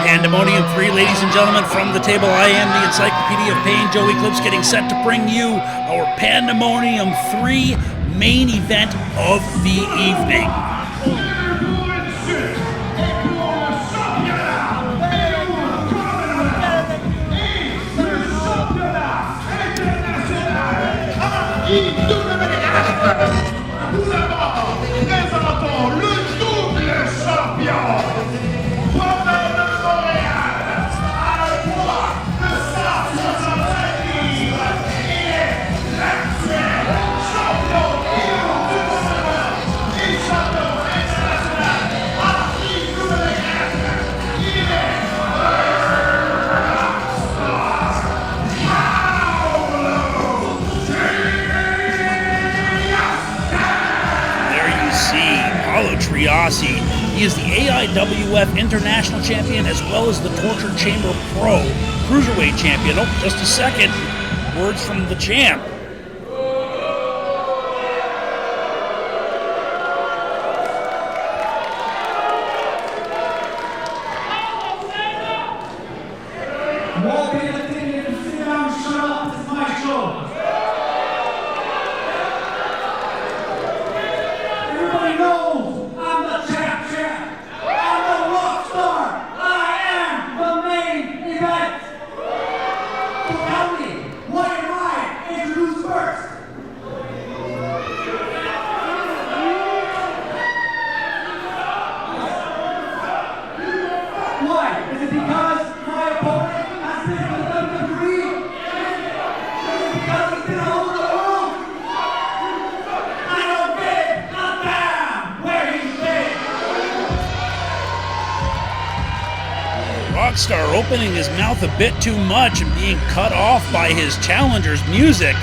Pandemonium 3, ladies and gentlemen, from the table. I am the Encyclopedia of Pain, Joey Clips, getting set to bring you our Pandemonium 3 main event of the evening. Paolo Triassi. He is the AIWF International Champion as well as the Torture Chamber Pro Cruiserweight Champion. Oh, just a second. Words from the champ. Rockstar opening his mouth a bit too much and being cut off by his challenger's music.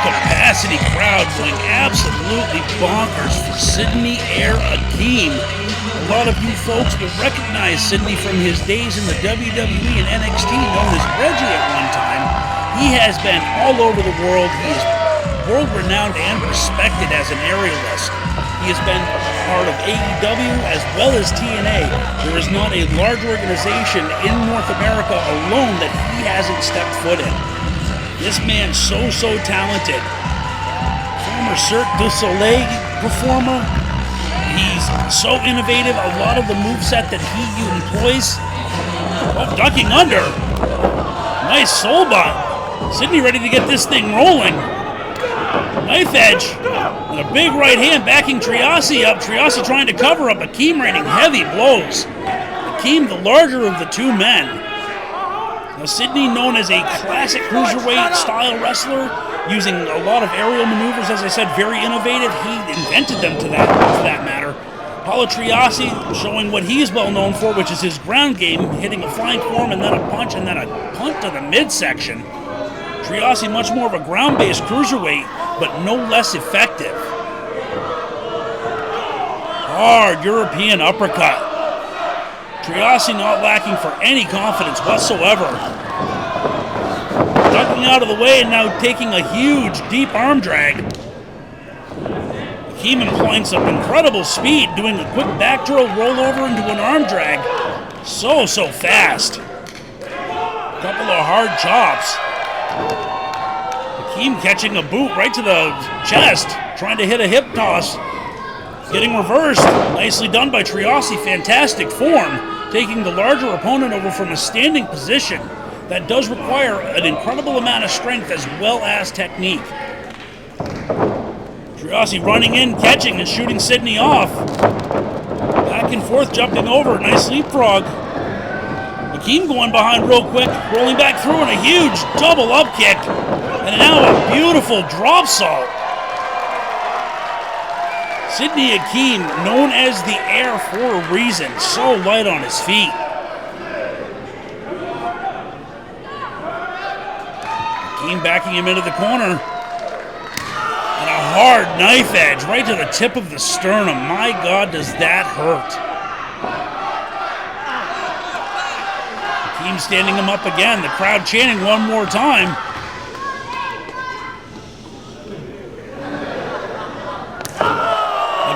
Capacity crowd going absolutely bonkers for Sidney Akeem. A lot of you folks will recognize Sidney from his days in the WWE and NXT, known as Reggie at one time. He has been all over the world. He is world-renowned and respected as an aerialist. He has been part of AEW as well as TNA. There is not a large organization in North America alone that he hasn't stepped foot in. This man's so talented. Former Cirque du Soleil performer. He's so innovative. A lot of the moveset that he employs. Oh, ducking under. Nice soul bomb. Sidney ready to get this thing rolling. Knife edge. And a big right hand backing Triassi up. Triassi trying to cover up. Akeem raining heavy blows. Akeem the larger of the two men. Now, Sidney, known as a classic cruiserweight style wrestler, using a lot of aerial maneuvers, as I said, very innovative. He invented them for that matter. Paolo Triassi showing what he is well known for, which is his ground game, hitting a flying form and then a punch and then a punt to the midsection. Triassi much more of a ground-based cruiserweight, but no less effective. Hard European uppercut. Triassi not lacking for any confidence whatsoever. Ducking out of the way and now taking a huge, deep arm drag. Akeem employing some incredible speed, doing a quick back drill rollover into an arm drag. So fast. Couple of hard chops. Akeem catching a boot right to the chest, trying to hit a hip toss. Getting reversed. Nicely done by Triassi. Fantastic form. Taking the larger opponent over from a standing position. That does require an incredible amount of strength as well as technique. Triassi running in, catching, and shooting Sidney off. Back and forth, jumping over. Nice leapfrog. Akeem going behind real quick, rolling back through and a huge double up kick. And now a beautiful drop salt. Sidney Akeem, known as the Air for a reason, so light on his feet. Akeem backing him into the corner. And a hard knife edge right to the tip of the sternum. My God, does that hurt. Akeem standing him up again. The crowd chanting one more time.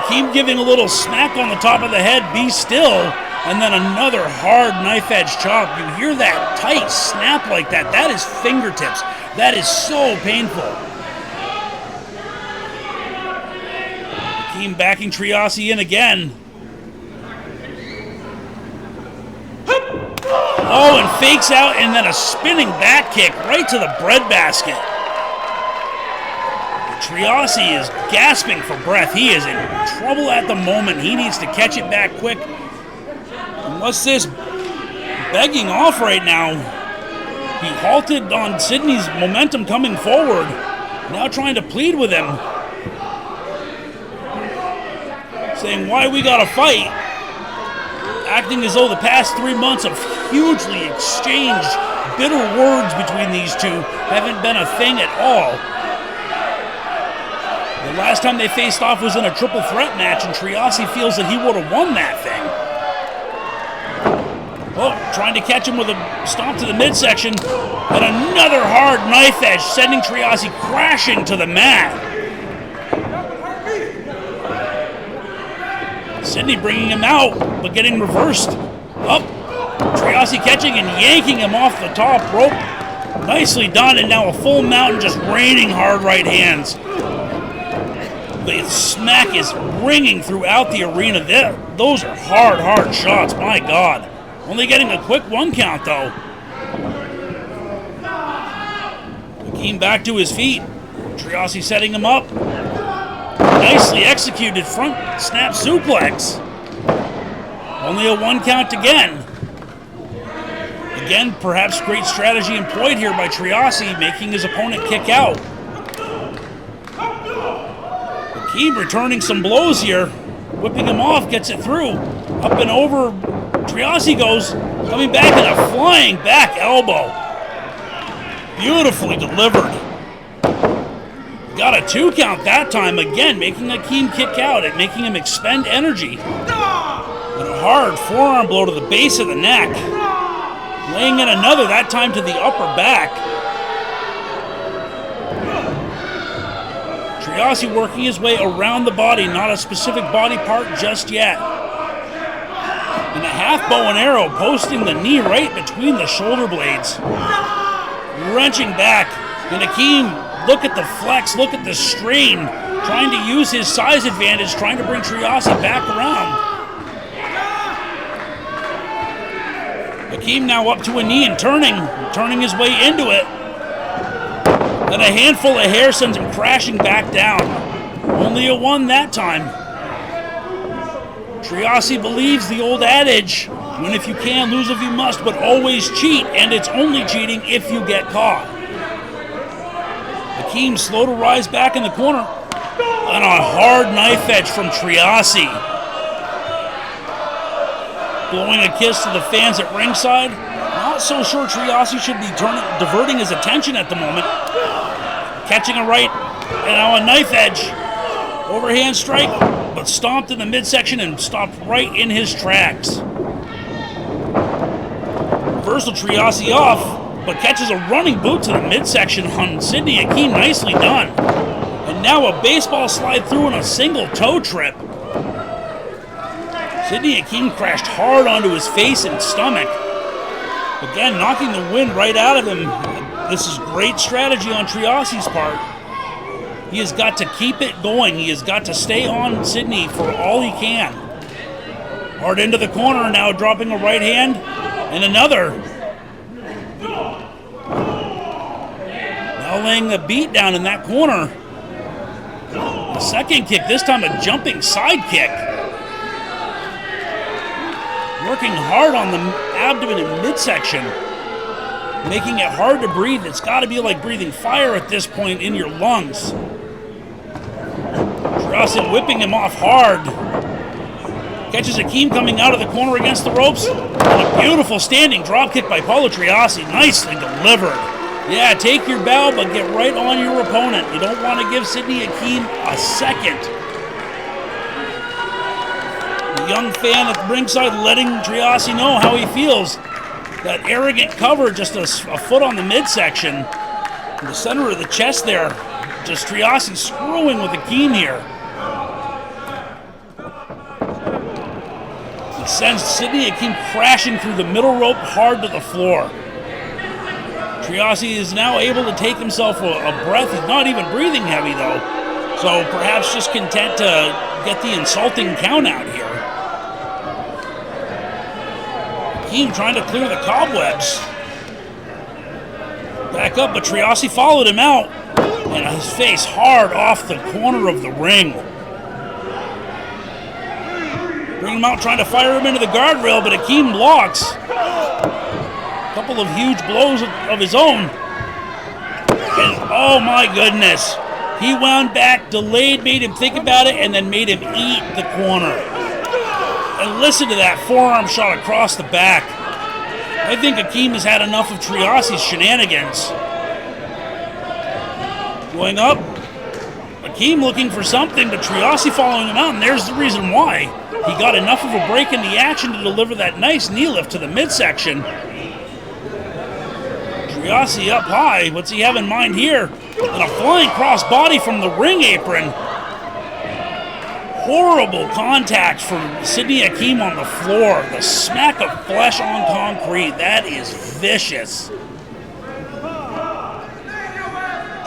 Akeem giving a little smack on the top of the head, be still, and then another hard knife edge chop. You hear that tight snap like that. That is fingertips. That is so painful. Akeem backing Triassi in again. Oh, and fakes out, and then a spinning back kick right to the breadbasket. Triassi is gasping for breath. He is in trouble at the moment. He needs to catch it back quick. And what's this begging off right now? He halted on Sidney's momentum coming forward. Now trying to plead with him. Saying, why we gotta fight? Acting as though the past 3 months of hugely exchanged bitter words between these two haven't been a thing at all. The last time they faced off was in a triple threat match, and Triassi feels that he would have won that thing. Oh, trying to catch him with a stomp to the midsection, and another hard knife edge, sending Triassi crashing to the mat. Sidney bringing him out, but getting reversed. Up, Triassi catching and yanking him off the top rope. Nicely done, and now a full mount and just raining hard right hands. The smack is ringing throughout the arena. Those are hard shots, my God. Only getting a quick 1 count, though. Akeem back to his feet. Triassi setting him up. Nicely executed front snap suplex. Only a 1 count again. Again, perhaps great strategy employed here by Triassi, making his opponent kick out. Akeem returning some blows here, whipping him off, gets it through. Up and over, Triassi goes, coming back in a flying back elbow. Beautifully delivered. Got a 2 count that time, again, making Akeem kick out and making him expend energy. And a hard forearm blow to the base of the neck. Laying in another, that time to the upper back. Triassi working his way around the body, not a specific body part just yet. And a half bow and arrow, posting the knee right between the shoulder blades. Wrenching back, and Akeem, look at the flex, look at the strain, trying to use his size advantage, trying to bring Triassi back around. Akeem now up to a knee and turning his way into it. And a handful of hair sends him crashing back down. Only a 1 that time. Triassi believes the old adage, win if you can, lose if you must, but always cheat, and it's only cheating if you get caught. Akeem slow to rise back in the corner. And a hard knife edge from Triassi. Blowing a kiss to the fans at ringside. Not so sure Triassi should be diverting his attention at the moment. Catching a right, and now a knife edge. Overhand strike, but stomped in the midsection and stopped right in his tracks. Reversal Triassi off, but catches a running boot to the midsection on Sidney. Akeem, nicely done. And now a baseball slide through and a single toe trip. Sidney Akeem crashed hard onto his face and stomach. Again, knocking the wind right out of him. This is great strategy on Triassi's part. He has got to keep it going. He has got to stay on Sidney for all he can. Hard into the corner, now dropping a right hand and another. Now laying the beat down in that corner. The second kick, this time a jumping side kick. Working hard on the abdomen and midsection. Making it hard to breathe. It's got to be like breathing fire at this point in your lungs. Triassi whipping him off hard. Catches Akeem coming out of the corner against the ropes. And a beautiful standing drop kick by Paolo Triassi. Nicely delivered. Yeah, take your bow, but get right on your opponent. You don't want to give Sidney Akeem a second. The young fan at the ringside letting Triassi know how he feels. That arrogant cover, just a foot on the midsection. In the center of the chest there. Just Triassi screwing with Akeem here. He sends Sidney Akeem crashing through the middle rope hard to the floor. Triassi is now able to take himself a breath. He's not even breathing heavy, though. So perhaps just content to get the insulting count out here. Akeem trying to clear the cobwebs. Back up, but Triassi followed him out. And his face hard off the corner of the ring. Bring him out, trying to fire him into the guardrail, but Akeem blocks. Couple of huge blows of his own. And oh my goodness. He wound back, delayed, made him think about it, and then made him eat the corner. And listen to that forearm shot across the back. I think Akeem has had enough of Triassi's shenanigans. Going up. Akeem looking for something, but Triassi following him out, and there's the reason why. He got enough of a break in the action to deliver that nice knee lift to the midsection. Triassi up high. What's he have in mind here? And a flying cross body from the ring apron. Horrible contact from Sidney Akeem on the floor. The smack of flesh on concrete. That is vicious.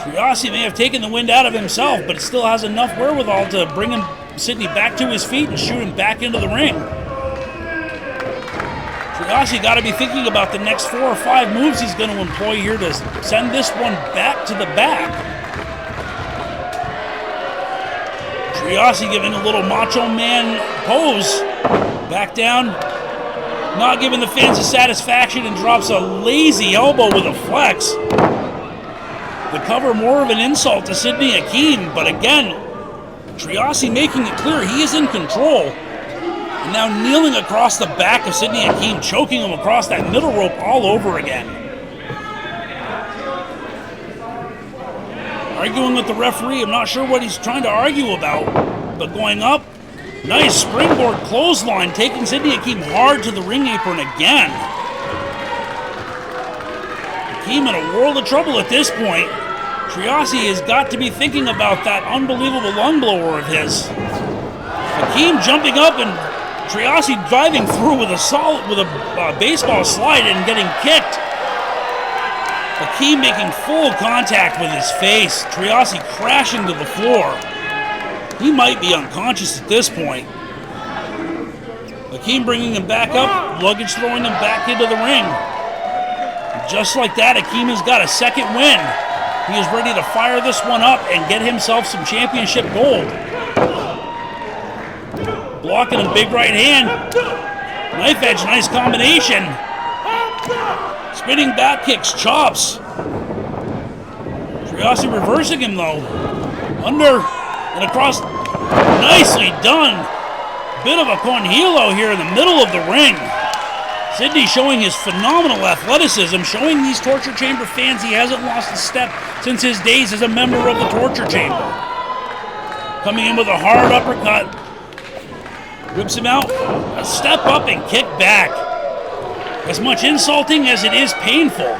Triassi may have taken the wind out of himself, but still has enough wherewithal to bring Sidney back to his feet and shoot him back into the ring. Triassi got to be thinking about the next 4 or 5 moves he's going to employ here to send this one back to the back. Triassi giving a little Macho Man pose. Back down. Not giving the fans a satisfaction and drops a lazy elbow with a flex. The cover more of an insult to Sidney Akeem, but again, Triassi making it clear he is in control. And now kneeling across the back of Sidney Akeem, choking him across that middle rope all over again. Arguing with the referee, I'm not sure what he's trying to argue about, but going up, nice springboard clothesline, taking Sidney Akeem hard to the ring apron again. Akeem in a world of trouble at this point. Triassi has got to be thinking about that unbelievable lung blower of his. Akeem jumping up and Triassi driving through with a baseball slide and getting kicked. Akeem making full contact with his face. Triassi crashing to the floor. He might be unconscious at this point. Akeem bringing him back up, luggage throwing him back into the ring. Just like that, Akeem has got a second win. He is ready to fire this one up and get himself some championship gold. Blocking a big right hand. Knife edge, nice combination. Spinning back kicks, chops. Triassi reversing him though. Under and across. Nicely done. Bit of a cornhilo here in the middle of the ring. Sidney showing his phenomenal athleticism, showing these Torture Chamber fans he hasn't lost a step since his days as a member of the Torture Chamber. Coming in with a hard uppercut. Whips him out. A step up and kick back. As much insulting as it is painful.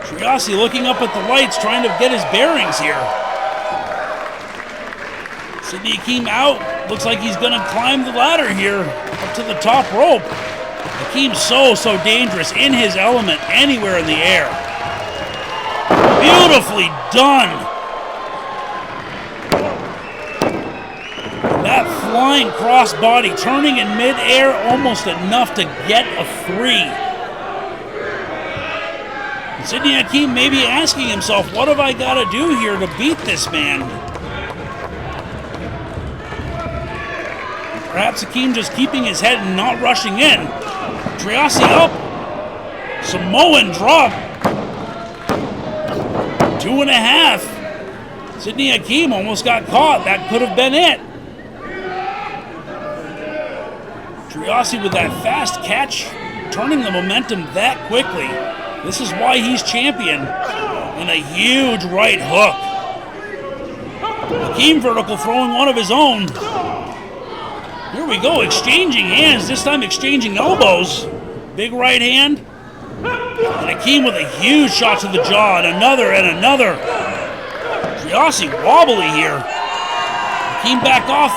Triassi looking up at the lights, trying to get his bearings here. Sidney Akeem out. Looks like he's going to climb the ladder here up to the top rope. Akeem's so dangerous in his element anywhere in the air. Beautifully done. That flying crossbody turning in midair almost enough to get a 3. And Sidney Akeem may be asking himself, what have I got to do here to beat this man? Perhaps Akeem just keeping his head and not rushing in. Triassi up. Samoan drop. 2.5. Sidney Akeem almost got caught. That could have been it. Triassi with that fast catch, turning the momentum that quickly. This is why he's champion. And a huge right hook. Akeem vertical throwing one of his own. Here we go, exchanging hands, this time exchanging elbows. Big right hand. And Akeem with a huge shot to the jaw, and another, and another. Triassi wobbly here. Akeem back off,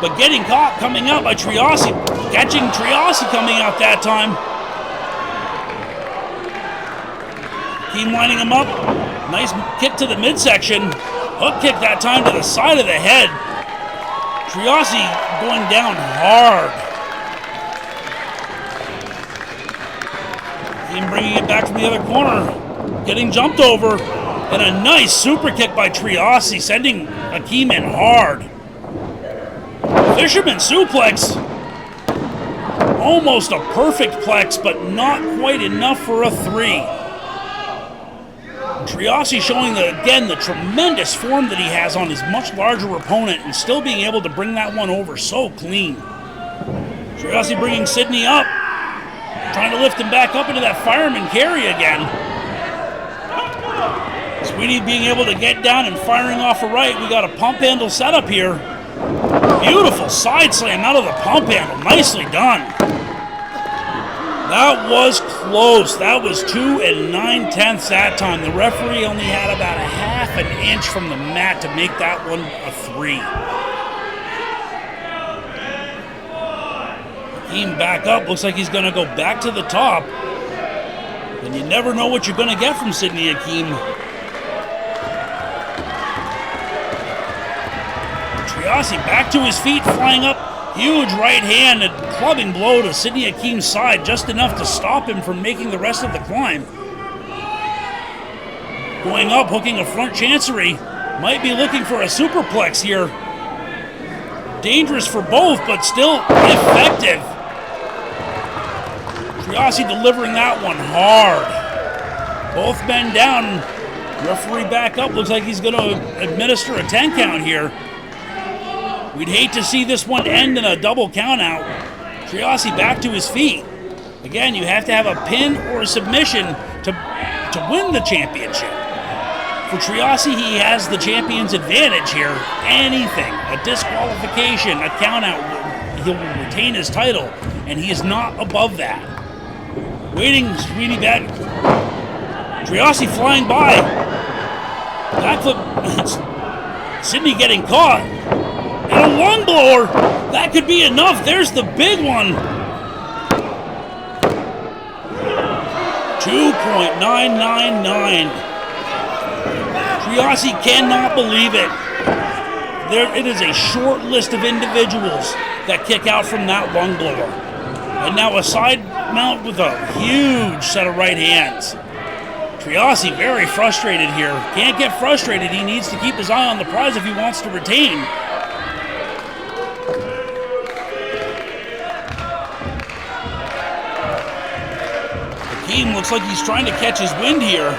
but getting caught, coming out by Triassi. Catching Triassi coming out that time. Akeem lining him up. Nice kick to the midsection. Hook kick that time to the side of the head. Triassi going down hard. Akeem bringing it back from the other corner. Getting jumped over. And a nice super kick by Triassi, sending Akeem in hard. Fisherman suplex. Almost a perfect plex, but not quite enough for a 3. Triassi showing, again, the tremendous form that he has on his much larger opponent and still being able to bring that one over so clean. Triassi bringing Sidney up, trying to lift him back up into that fireman carry again. Sweeney being able to get down and firing off a right. We got a pump handle setup here. Beautiful side slam out of the pump handle. Nicely done. That was close. That was 2 9/10 that time. The referee only had about a half an inch from the mat to make that one a 3. Akeem back up. Looks like he's going to go back to the top. And you never know what you're going to get from Sidney Akeem. Triassi back to his feet, flying up. Huge right hand and clubbing blow to Sidney Akeem's side, just enough to stop him from making the rest of the climb. Going up, hooking a front chancery. Might be looking for a superplex here. Dangerous for both, but still effective. Triassi delivering that one hard. Both men down. Referee back up. Looks like he's going to administer a 10 count here. We'd hate to see this one end in a double count out. Triassi back to his feet. Again, you have to have a pin or a submission to win the championship. For Triassi, he has the champion's advantage here. Anything, a disqualification, a count out, he'll retain his title, and he is not above that. Waiting, Sweeney back. Triassi flying by. Backflip. Sidney getting caught. And a lung blower. That could be enough. There's the big one. 2.999. Triassi cannot believe it. It is a short list of individuals that kick out from that lung blower. And now a side mount with a huge set of right hands. Triassi very frustrated here. Can't get frustrated. He needs to keep his eye on the prize if he wants to retain. Akeem looks like he's trying to catch his wind here.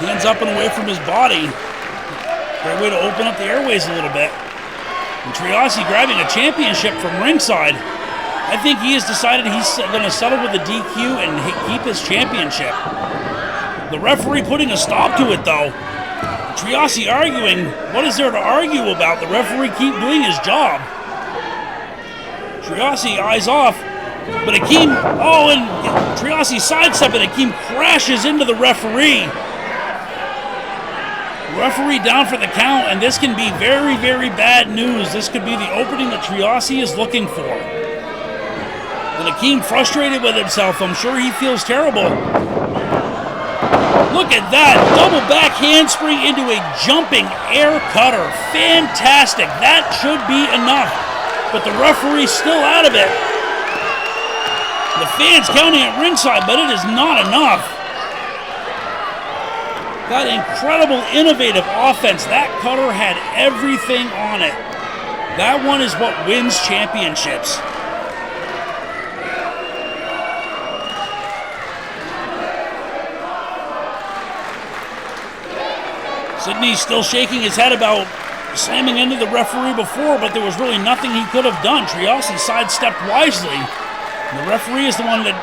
Hands up and away from his body. Great way to open up the airways a little bit. And Triassi grabbing a championship from ringside. I think he has decided he's going to settle with a DQ and keep his championship. The referee putting a stop to it, though. Triassi arguing. What is there to argue about? The referee keep doing his job. Triassi eyes off. But Akeem, and Triassi sidestep, and Akeem crashes into the referee. Referee down for the count, and this can be very, very bad news. This could be the opening that Triassi is looking for. And Akeem frustrated with himself. I'm sure he feels terrible. Look at that. Double back handspring into a jumping air cutter. Fantastic. That should be enough. But the referee's still out of it. The fans counting at ringside, but it is not enough. That incredible, innovative offense. That cutter had everything on it. That one is what wins championships. Sidney's still shaking his head about slamming into the referee before, but there was really nothing he could have done. Triassi sidestepped wisely. The referee is the one that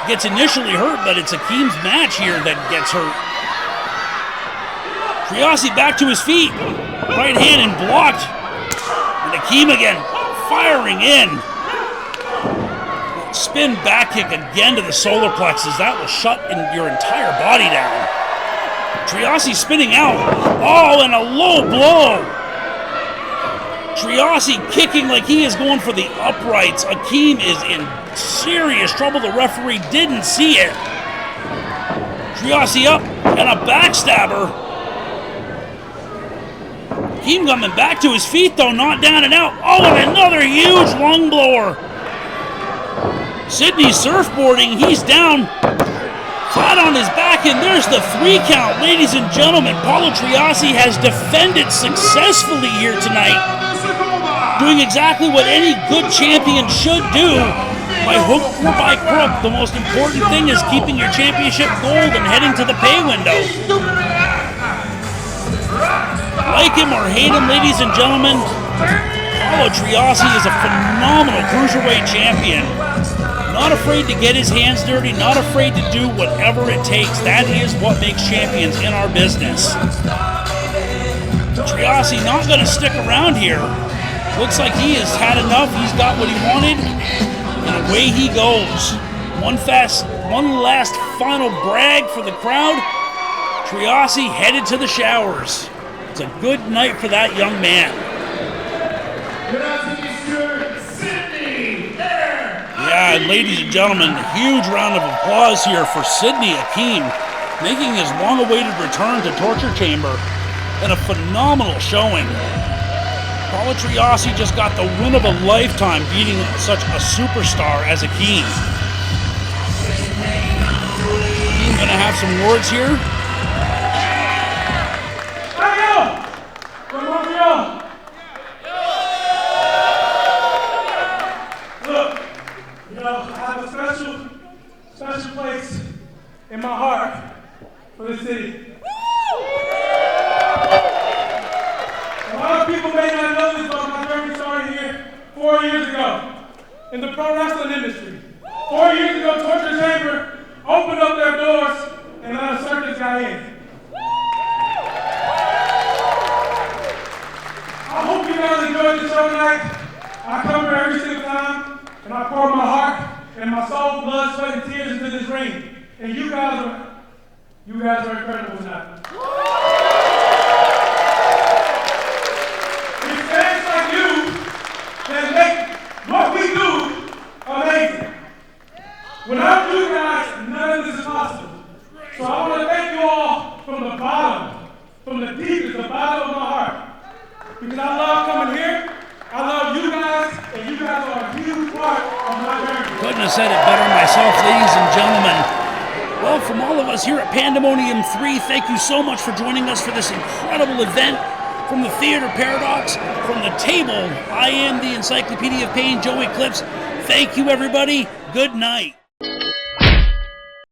gets initially hurt, but it's Akeem's match here that gets hurt. Triassi back to his feet. Right hand and blocked. And Akeem again firing in. Spin back kick again to the solar plexus. That will shut your entire body down. Triassi spinning out. Oh, and a low blow. Triassi kicking like he is going for the uprights. Akeem is in serious trouble. The referee didn't see it. Triassi up and a backstabber. Akeem coming back to his feet though, not down and out. Oh, and another huge lung blower. Sidney surfboarding, he's down. Flat on his back, and there's the 3 count. Ladies and gentlemen, Paolo Triassi has defended successfully here tonight, doing exactly what any good champion should do. By hook or by crook, the most important thing is keeping your championship gold and heading to the pay window. Like him or hate him, ladies and gentlemen, Paolo Triassi is a phenomenal cruiserweight champion. Not afraid to get his hands dirty, not afraid to do whatever it takes. That is what makes champions in our business. Triassi not going to stick around here. Looks like he has had enough. He's got what he wanted, and away he goes. One last final brag for the crowd. Triassi headed to the showers. It's a good night for that young man. Yeah, and ladies and gentlemen, a huge round of applause here for Sidney Akeem, making his long-awaited return to Torture Chamber, and a phenomenal showing. Paolo Triassi just got the win of a lifetime beating such a superstar as Akeem. Akeem gonna have some words here. Special place in my heart for the city. A lot of people may not know this, but my journey started here 4 years ago in the pro wrestling industry. 4 years ago, Torture Chamber opened up their doors and let a circus guy in. I hope you guys enjoyed the show tonight. I come here every single time and I pour my heart and my soul, blood, sweat, and tears into this ring. And you guys are incredible tonight. It's fans like you that make what we do amazing. Without you guys, none of this is possible. So I want to thank you all from the bottom, from the deepest, the bottom of my heart. Because I love coming here. I love you guys, and you guys are a huge part of my journey. Couldn't have said it better myself, ladies and gentlemen. Well, from all of us here at Pandemonium 3, thank you so much for joining us for this incredible event. From the Theater Paradox, from the table, I am the Encyclopedia of Pain, Joey Clips. Thank you, everybody. Good night.